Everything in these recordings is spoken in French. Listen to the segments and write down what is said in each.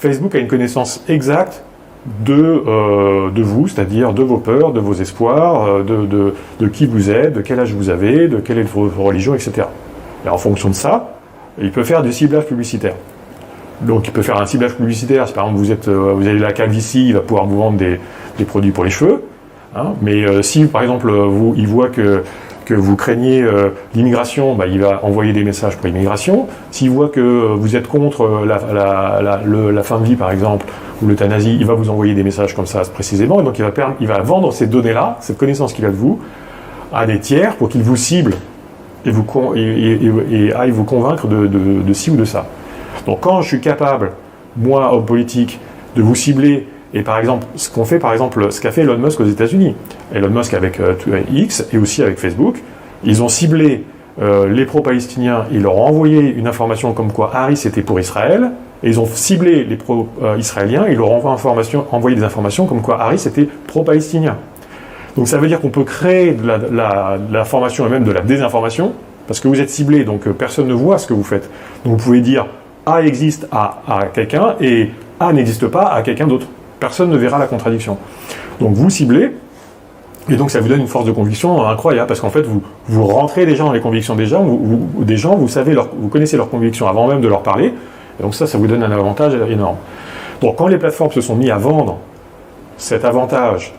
Facebook a une connaissance exacte de vous, c'est-à-dire de vos peurs, de vos espoirs, de qui vous êtes, de quel âge vous avez, de quelle est votre religion, etc. Et en fonction de ça, il peut faire du ciblage publicitaire. Donc il peut faire un ciblage publicitaire, si par exemple vous avez la calvitie, il va pouvoir vous vendre des produits pour les cheveux, hein, mais si par exemple il voit que vous craignez l'immigration, il va envoyer des messages pour l'immigration. S'il voit que vous êtes contre la fin de vie, par exemple, ou l'euthanasie, il va vous envoyer des messages comme ça précisément. Et donc il va vendre ces données-là, cette connaissance qu'il a de vous, à des tiers pour qu'ils vous ciblent et aillent vous convaincre de ci ou de ça. Donc quand je suis capable, moi, homme politique, de vous cibler, et par exemple, ce qu'a fait Elon Musk aux États-Unis. Elon Musk avec X et aussi avec Facebook, ils ont ciblé les pro-palestiniens, ils leur ont envoyé une information comme quoi Harris était pour Israël, et ils ont ciblé les pro-israéliens, ils leur ont envoyé des informations comme quoi Harris était pro-palestinien. Donc ça veut dire qu'on peut créer de l'information et même de la désinformation, parce que vous êtes ciblé, donc personne ne voit ce que vous faites. Donc vous pouvez dire A existe à quelqu'un, et A n'existe pas à quelqu'un d'autre. Personne ne verra la contradiction. Donc vous ciblez, et donc ça vous donne une force de conviction incroyable, parce qu'en fait vous rentrez déjà dans les convictions des gens, vous connaissez leurs convictions avant même de leur parler, et donc ça vous donne un avantage énorme. Donc quand les plateformes se sont mis à vendre cet avantage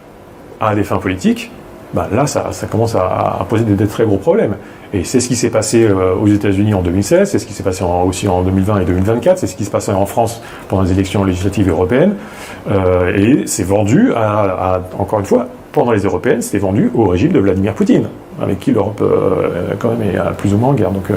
à des fins politiques, là ça commence à poser des très gros problèmes. Et c'est ce qui s'est passé aux États-Unis en 2016, c'est ce qui s'est passé aussi en 2020 et 2024, c'est ce qui se passait en France pendant les élections législatives européennes. Et c'est vendu, encore une fois, pendant les européennes, c'était vendu au régime de Vladimir Poutine, avec qui l'Europe quand même est plus ou moins en guerre. Donc,